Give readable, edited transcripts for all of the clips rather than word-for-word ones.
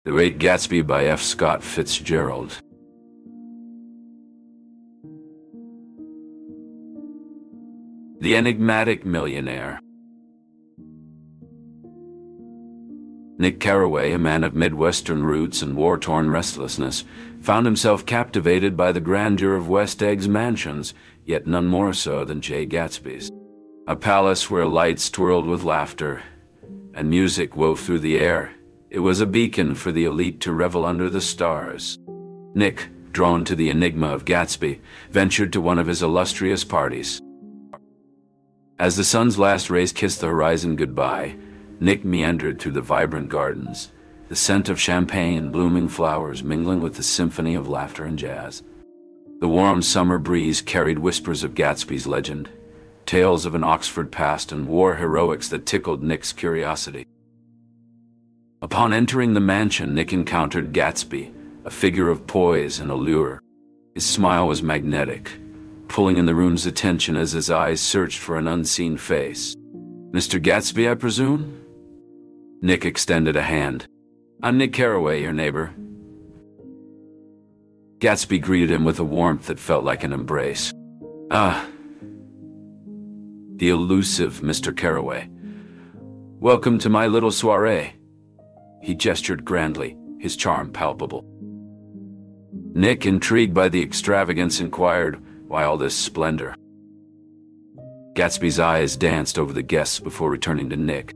The Great Gatsby by F. Scott Fitzgerald. The Enigmatic Millionaire. Nick Carraway, a man of Midwestern roots and war-torn restlessness, found himself captivated by the grandeur of West Egg's mansions, yet none more so than J. Gatsby's. A palace where lights twirled with laughter and music wove through the air. It was a beacon for the elite to revel under the stars. Nick, drawn to the enigma of Gatsby, ventured to one of his illustrious parties. As the sun's last rays kissed the horizon goodbye, Nick meandered through the vibrant gardens, the scent of champagne and blooming flowers mingling with the symphony of laughter and jazz. The warm summer breeze carried whispers of Gatsby's legend, tales of an Oxford past and war heroics that tickled Nick's curiosity. Upon entering the mansion, Nick encountered Gatsby, a figure of poise and allure. His smile was magnetic, pulling in the room's attention as his eyes searched for an unseen face. "Mr. Gatsby, I presume?" Nick extended a hand. "I'm Nick Carraway, your neighbor." Gatsby greeted him with a warmth that felt like an embrace. "Ah, the elusive Mr. Carraway. Welcome to my little soiree." He gestured grandly, his charm palpable. Nick, intrigued by the extravagance, inquired, "Why all this splendor?" Gatsby's eyes danced over the guests before returning to Nick.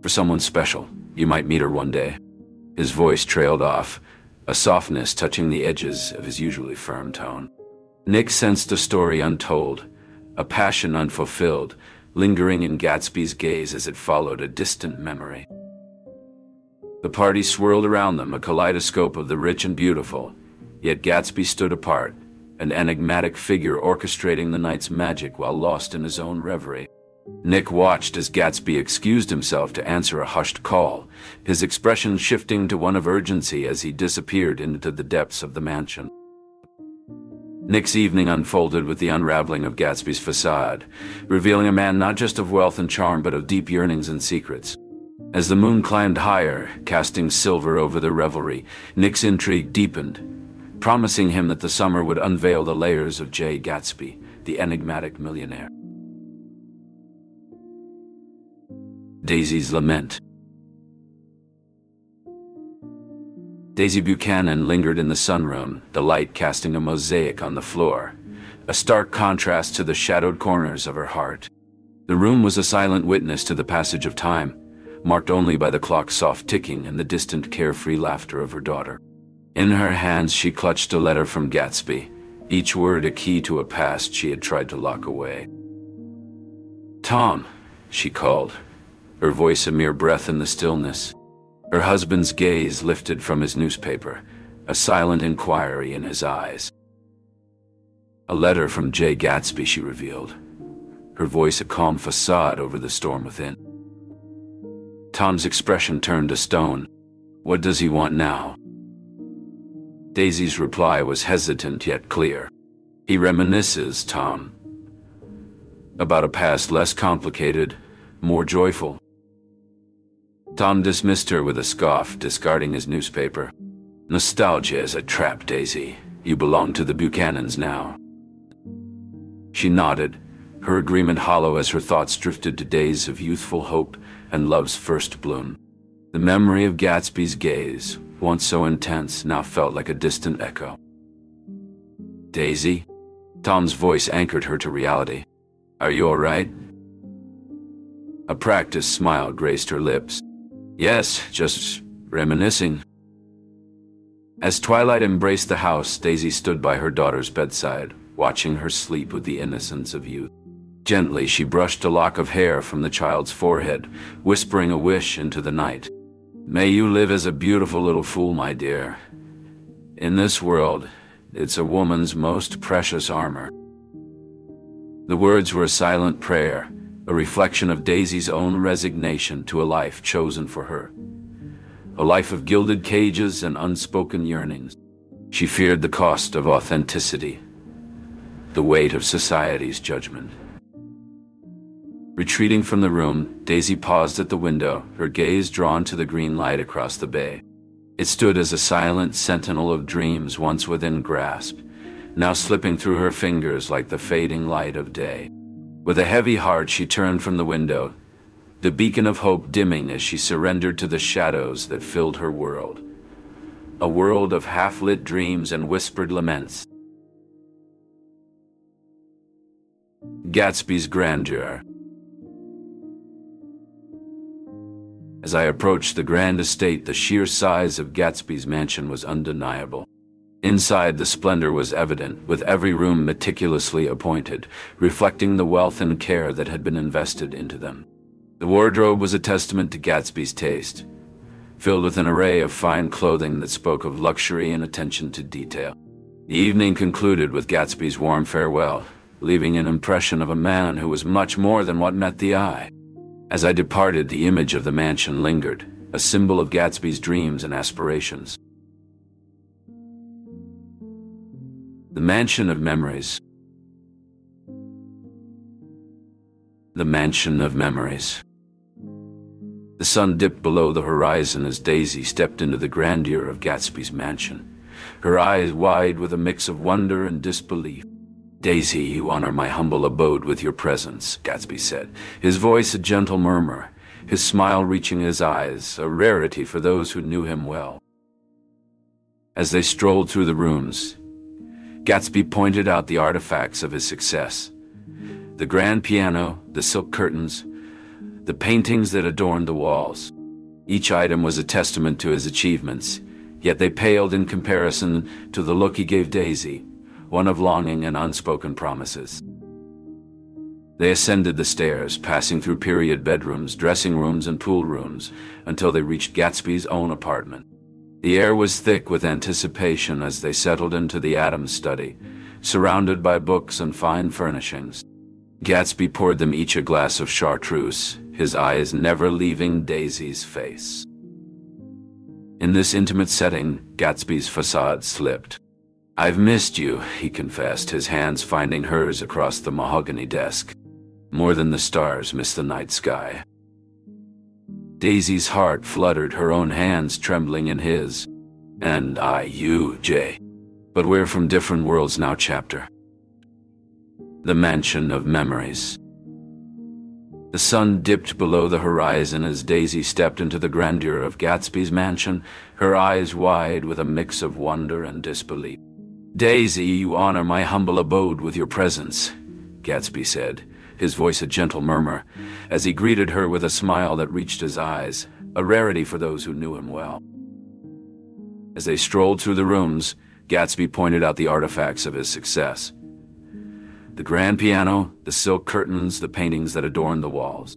"For someone special. You might meet her one day." His voice trailed off, a softness touching the edges of his usually firm tone. Nick sensed a story untold, a passion unfulfilled, lingering in Gatsby's gaze as it followed a distant memory. The party swirled around them, a kaleidoscope of the rich and beautiful, yet Gatsby stood apart, an enigmatic figure orchestrating the night's magic while lost in his own reverie. Nick watched as Gatsby excused himself to answer a hushed call, his expression shifting to one of urgency as he disappeared into the depths of the mansion. Nick's evening unfolded with the unraveling of Gatsby's facade, revealing a man not just of wealth and charm but of deep yearnings and secrets. As the moon climbed higher, casting silver over the revelry, Nick's intrigue deepened, promising him that the summer would unveil the layers of J. Gatsby, the enigmatic millionaire. Daisy's Lament. Daisy Buchanan lingered in the sunroom, the light casting a mosaic on the floor, a stark contrast to the shadowed corners of her heart. The room was a silent witness to the passage of time, marked only by the clock's soft ticking and the distant carefree laughter of her daughter. In her hands she clutched a letter from Gatsby, each word a key to a past she had tried to lock away. "Tom," she called, her voice a mere breath in the stillness. Her husband's gaze lifted from his newspaper, a silent inquiry in his eyes. "A letter from J. Gatsby," she revealed, her voice a calm facade over the storm within. Tom's expression turned to stone. "What does he want now?" Daisy's reply was hesitant yet clear. "He reminisces, Tom, about a past less complicated, more joyful." Tom dismissed her with a scoff, discarding his newspaper. "Nostalgia is a trap, Daisy. You belong to the Buchanans now." She nodded, her agreement hollow as her thoughts drifted to days of youthful hope and love's first bloom. The memory of Gatsby's gaze, once so intense, now felt like a distant echo. "Daisy?" Tom's voice anchored her to reality. "Are you all right?" A practiced smile graced her lips. "Yes, just reminiscing." As twilight embraced the house, Daisy stood by her daughter's bedside, watching her sleep with the innocence of youth. Gently, she brushed a lock of hair from the child's forehead, whispering a wish into the night. "May you live as a beautiful little fool, my dear. In this world, it's a woman's most precious armor." The words were a silent prayer, a reflection of Daisy's own resignation to a life chosen for her. A life of gilded cages and unspoken yearnings. She feared the cost of authenticity, the weight of society's judgment. Retreating from the room, Daisy paused at the window, her gaze drawn to the green light across the bay. It stood as a silent sentinel of dreams once within grasp, now slipping through her fingers like the fading light of day. With a heavy heart, she turned from the window, the beacon of hope dimming as she surrendered to the shadows that filled her world. A world of half-lit dreams and whispered laments. Gatsby's grandeur. As I approached the grand estate, the sheer size of Gatsby's mansion was undeniable. Inside, the splendor was evident, with every room meticulously appointed, reflecting the wealth and care that had been invested into them. The wardrobe was a testament to Gatsby's taste, filled with an array of fine clothing that spoke of luxury and attention to detail. The evening concluded with Gatsby's warm farewell, leaving an impression of a man who was much more than what met the eye. As I departed, the image of the mansion lingered, a symbol of Gatsby's dreams and aspirations. The Mansion of Memories. The Mansion of Memories. The sun dipped below the horizon as Daisy stepped into the grandeur of Gatsby's mansion, her eyes wide with a mix of wonder and disbelief. "Daisy, you honor my humble abode with your presence," Gatsby said, his voice a gentle murmur, his smile reaching his eyes, a rarity for those who knew him well. As they strolled through the rooms, Gatsby pointed out the artifacts of his success: the grand piano, the silk curtains, the paintings that adorned the walls. Each item was a testament to his achievements, yet they paled in comparison to the look he gave Daisy, one of longing and unspoken promises. They ascended the stairs, passing through period bedrooms, dressing rooms, and pool rooms, until they reached Gatsby's own apartment. The air was thick with anticipation as they settled into the Adams study, surrounded by books and fine furnishings. Gatsby poured them each a glass of chartreuse, his eyes never leaving Daisy's face. In this intimate setting, Gatsby's facade slipped. "I've missed you," he confessed, his hands finding hers across the mahogany desk. "More than the stars miss the night sky." Daisy's heart fluttered, her own hands trembling in his. "And I, you, Jay. But we're from different worlds now." Chapter. The Mansion of Memories. The sun dipped below the horizon as Daisy stepped into the grandeur of Gatsby's mansion, her eyes wide with a mix of wonder and disbelief. "Daisy, you honor my humble abode with your presence," Gatsby said, his voice a gentle murmur, as he greeted her with a smile that reached his eyes, a rarity for those who knew him well. As they strolled through the rooms, Gatsby pointed out the artifacts of his success: the grand piano, the silk curtains, the paintings that adorned the walls.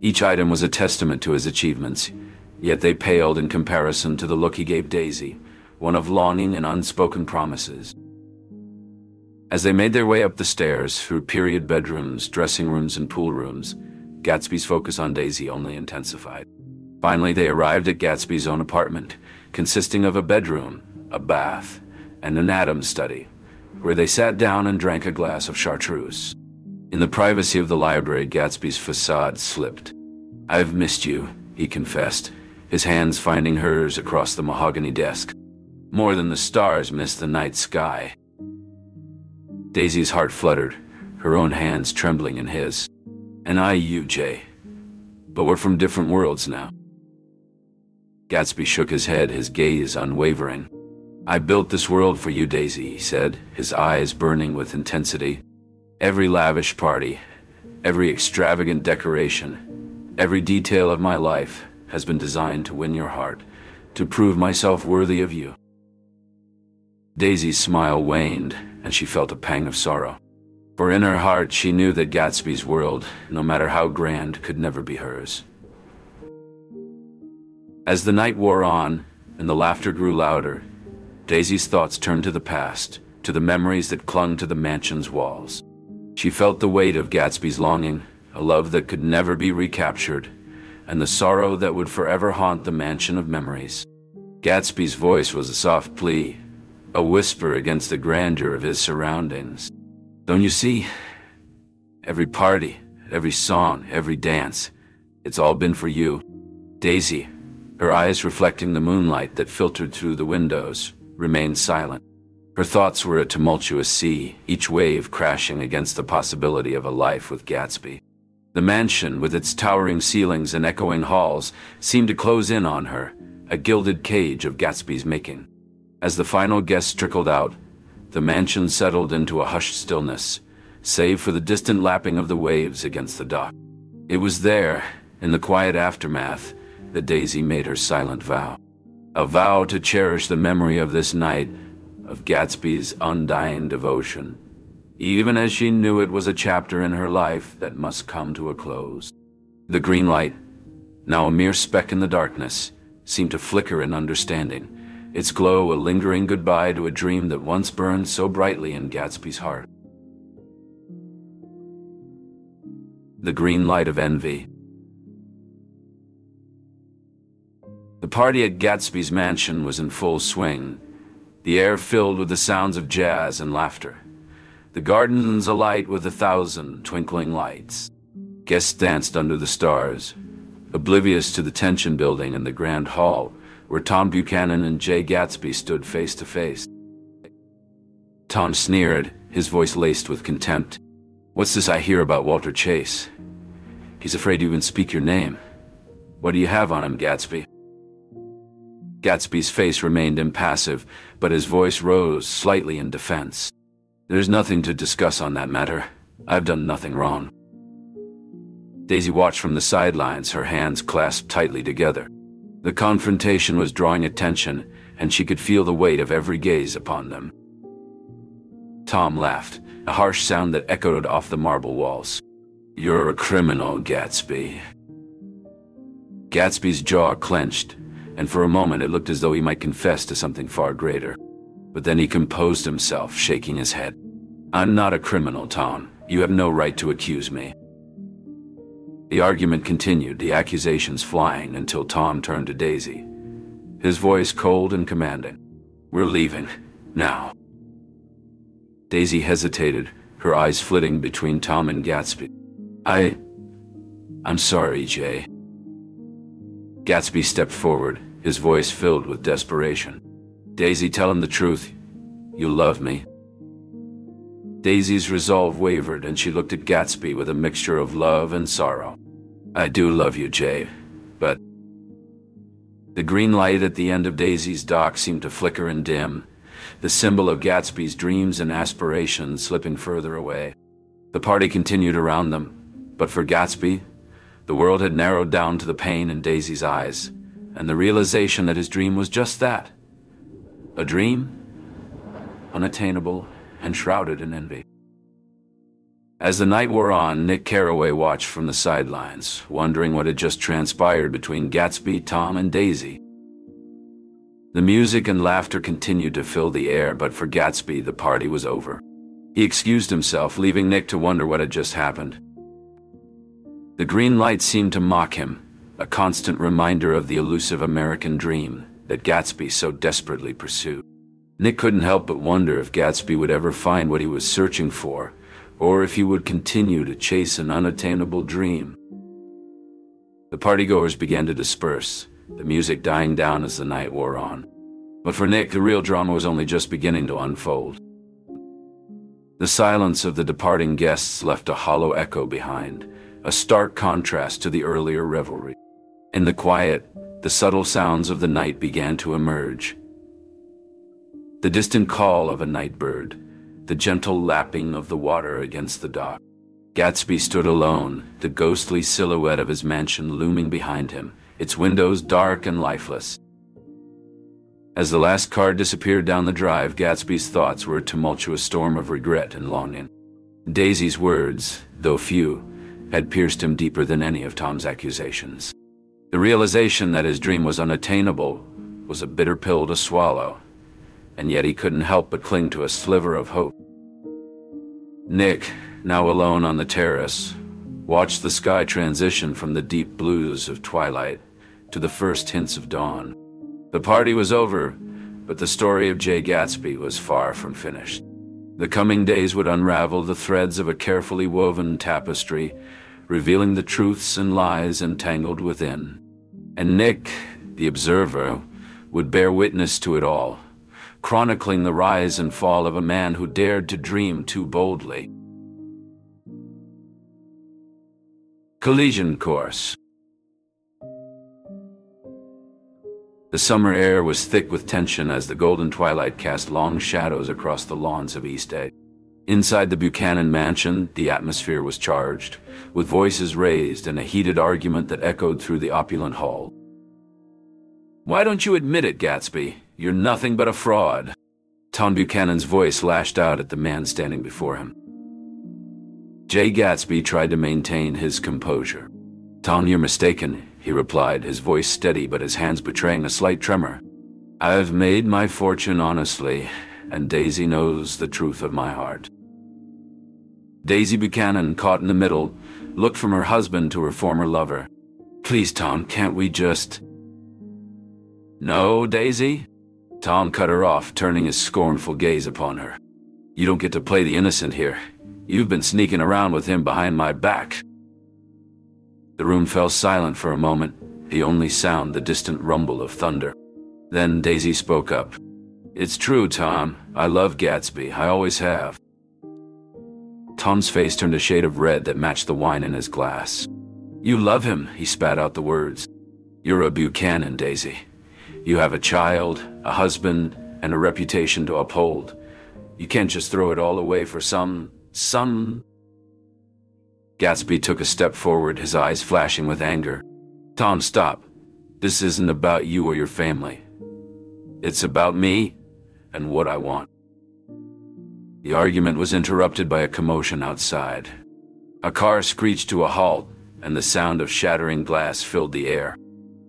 Each item was a testament to his achievements, yet they paled in comparison to the look he gave Daisy, one of longing and unspoken promises. As they made their way up the stairs, through period bedrooms, dressing rooms, and pool rooms, Gatsby's focus on Daisy only intensified. Finally, they arrived at Gatsby's own apartment, consisting of a bedroom, a bath, and an Adams study, where they sat down and drank a glass of chartreuse. In the privacy of the library, Gatsby's facade slipped. "I've missed you," he confessed, his hands finding hers across the mahogany desk. "More than the stars miss the night sky." Daisy's heart fluttered, her own hands trembling in his. "And I, you, Jay. But we're from different worlds now." Gatsby shook his head, his gaze unwavering. "I built this world for you, Daisy," he said, his eyes burning with intensity. "Every lavish party, every extravagant decoration, every detail of my life has been designed to win your heart, to prove myself worthy of you." Daisy's smile waned, and she felt a pang of sorrow. For in her heart, she knew that Gatsby's world, no matter how grand, could never be hers. As the night wore on, and the laughter grew louder, Daisy's thoughts turned to the past, to the memories that clung to the mansion's walls. She felt the weight of Gatsby's longing, a love that could never be recaptured, and the sorrow that would forever haunt the mansion of memories. Gatsby's voice was a soft plea, a whisper against the grandeur of his surroundings. "Don't you see? Every party, every song, every dance, it's all been for you. Daisy, her eyes reflecting the moonlight that filtered through the windows, remained silent. Her thoughts were a tumultuous sea, each wave crashing against the possibility of a life with Gatsby. The mansion, with its towering ceilings and echoing halls, seemed to close in on her, a gilded cage of Gatsby's making. As the final guests trickled out, the mansion settled into a hushed stillness, save for the distant lapping of the waves against the dock. It was there, in the quiet aftermath, that Daisy made her silent vow. A vow to cherish the memory of this night, of Gatsby's undying devotion, even as she knew it was a chapter in her life that must come to a close. The green light, now a mere speck in the darkness, seemed to flicker in understanding, its glow a lingering goodbye to a dream that once burned so brightly in Gatsby's heart. The green light of envy. The party at Gatsbys Mansion was in full swing, the air filled with the sounds of jazz and laughter, the gardens alight with 1,000 twinkling lights. Guests danced under the stars, oblivious to the tension building in the grand hall, where Tom Buchanan and Jay Gatsby stood face to face. Tom sneered, his voice laced with contempt. "What's this I hear about Walter Chase? He's afraid to even speak your name. What do you have on him, Gatsby?" Gatsby's face remained impassive, but his voice rose slightly in defense. "There's nothing to discuss on that matter. I've done nothing wrong." Daisy watched from the sidelines, her hands clasped tightly together. The confrontation was drawing attention, and she could feel the weight of every gaze upon them. Tom laughed, a harsh sound that echoed off the marble walls. "You're a criminal, Gatsby." Gatsby's jaw clenched, and for a moment it looked as though he might confess to something far greater. But then he composed himself, shaking his head. "I'm not a criminal, Tom. You have no right to accuse me." The argument continued, the accusations flying, until Tom turned to Daisy, his voice cold and commanding. "We're leaving. Now." Daisy hesitated, her eyes flitting between Tom and Gatsby. I'm sorry, Jay." Gatsby stepped forward, his voice filled with desperation. "Daisy, tell him the truth. You love me." Daisy's resolve wavered, and she looked at Gatsby with a mixture of love and sorrow. "I do love you, Jay, but..." The green light at the end of Daisy's dock seemed to flicker and dim, the symbol of Gatsby's dreams and aspirations slipping further away. The party continued around them, but for Gatsby, the world had narrowed down to the pain in Daisy's eyes, and the realization that his dream was just that. A dream, unattainable and shrouded in envy. As the night wore on, Nick Carraway watched from the sidelines, wondering what had just transpired between Gatsby, Tom, and Daisy. The music and laughter continued to fill the air, but for Gatsby, the party was over. He excused himself, leaving Nick to wonder what had just happened. The green light seemed to mock him, a constant reminder of the elusive American dream that Gatsby so desperately pursued. Nick couldn't help but wonder if Gatsby would ever find what he was searching for, or if he would continue to chase an unattainable dream. The partygoers began to disperse, the music dying down as the night wore on. But for Nick, the real drama was only just beginning to unfold. The silence of the departing guests left a hollow echo behind, a stark contrast to the earlier revelry. In the quiet, the subtle sounds of the night began to emerge. The distant call of a night bird, the gentle lapping of the water against the dock. Gatsby stood alone, the ghostly silhouette of his mansion looming behind him, its windows dark and lifeless. As the last car disappeared down the drive, Gatsby's thoughts were a tumultuous storm of regret and longing. Daisy's words, though few, had pierced him deeper than any of Tom's accusations. The realization that his dream was unattainable was a bitter pill to swallow, and yet he couldn't help but cling to a sliver of hope. Nick, now alone on the terrace, watched the sky transition from the deep blues of twilight to the first hints of dawn. The party was over, but the story of Jay Gatsby was far from finished. The coming days would unravel the threads of a carefully woven tapestry, revealing the truths and lies entangled within. And Nick, the observer, would bear witness to it all, chronicling the rise and fall of a man who dared to dream too boldly. Collision Course. The summer air was thick with tension as the golden twilight cast long shadows across the lawns of East Egg. Inside the Buchanan Mansion, the atmosphere was charged, with voices raised and a heated argument that echoed through the opulent hall. "Why don't you admit it, Gatsby? You're nothing but a fraud." Tom Buchanan's voice lashed out at the man standing before him. Jay Gatsby tried to maintain his composure. "Tom, you're mistaken," he replied, his voice steady but his hands betraying a slight tremor. "I've made my fortune honestly, and Daisy knows the truth of my heart." Daisy Buchanan, caught in the middle, looked from her husband to her former lover. "Please, Tom, can't we just—" "No, Daisy?" Tom cut her off, turning his scornful gaze upon her. "You don't get to play the innocent here. You've been sneaking around with him behind my back." The room fell silent for a moment, the only sound the distant rumble of thunder. Then Daisy spoke up. "It's true, Tom. I love Gatsby. I always have." Tom's face turned a shade of red that matched the wine in his glass. "You love him," he spat out the words. "You're a Buchanan, Daisy. You have a child, a husband, and a reputation to uphold. You can't just throw it all away for some... Gatsby took a step forward, his eyes flashing with anger. "Tom, stop. This isn't about you or your family. It's about me and what I want." The argument was interrupted by a commotion outside. A car screeched to a halt, and the sound of shattering glass filled the air.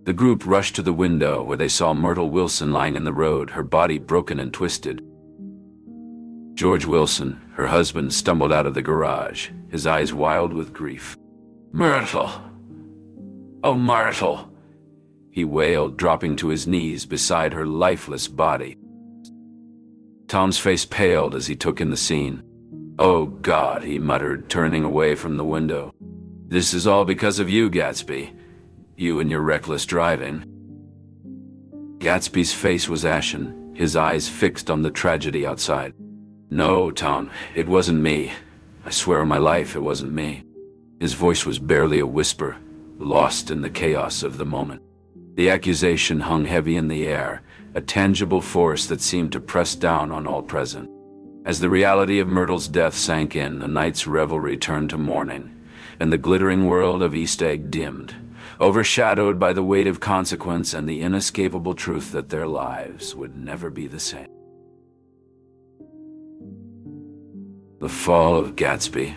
The group rushed to the window, where they saw Myrtle Wilson lying in the road, her body broken and twisted. George Wilson, her husband, stumbled out of the garage, his eyes wild with grief. "Myrtle! Oh, Myrtle!" he wailed, dropping to his knees beside her lifeless body. Tom's face paled as he took in the scene. "Oh, God," he muttered, turning away from the window. "This is all because of you, Gatsby. You and your reckless driving." Gatsby's face was ashen, his eyes fixed on the tragedy outside. "No, Tom, it wasn't me. I swear on my life it wasn't me." His voice was barely a whisper, lost in the chaos of the moment. The accusation hung heavy in the air, a tangible force that seemed to press down on all present. As the reality of Myrtle's death sank in, the night's revelry turned to morning, and the glittering world of East Egg dimmed, overshadowed by the weight of consequence and the inescapable truth that their lives would never be the same. The Fall of Gatsby.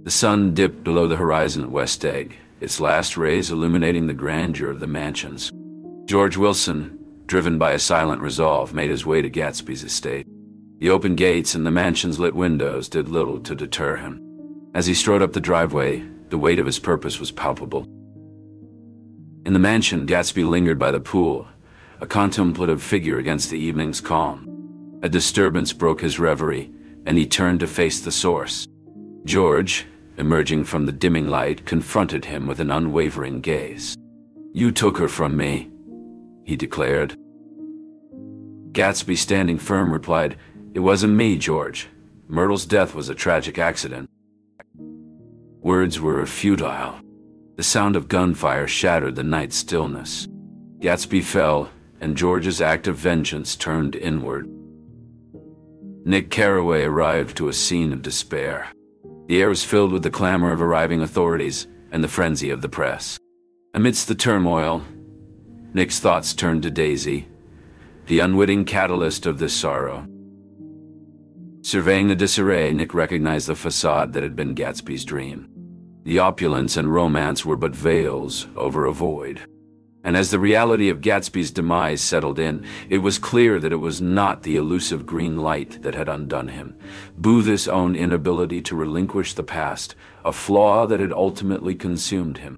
The sun dipped below the horizon at West Egg, its last rays illuminating the grandeur of the mansions. George Wilson, driven by a silent resolve, made his way to Gatsby's estate. The open gates and the mansion's lit windows did little to deter him. As he strode up the driveway, the weight of his purpose was palpable. In the mansion, Gatsby lingered by the pool, a contemplative figure against the evening's calm. A disturbance broke his reverie, and he turned to face the source. George, emerging from the dimming light, confronted him with an unwavering gaze. "You took her from me," he declared. Gatsby, standing firm, replied, "It wasn't me, George. Myrtle's death was a tragic accident." Words were futile. The sound of gunfire shattered the night's stillness. Gatsby fell, and George's act of vengeance turned inward. Nick Carraway arrived to a scene of despair. The air was filled with the clamor of arriving authorities and the frenzy of the press. Amidst the turmoil, Nick's thoughts turned to Daisy, the unwitting catalyst of this sorrow. Surveying the disarray, Nick recognized the facade that had been Gatsby's dream. The opulence and romance were but veils over a void. And as the reality of Gatsby's demise settled in, it was clear that it was not the elusive green light that had undone him. Booth's own inability to relinquish the past, a flaw that had ultimately consumed him.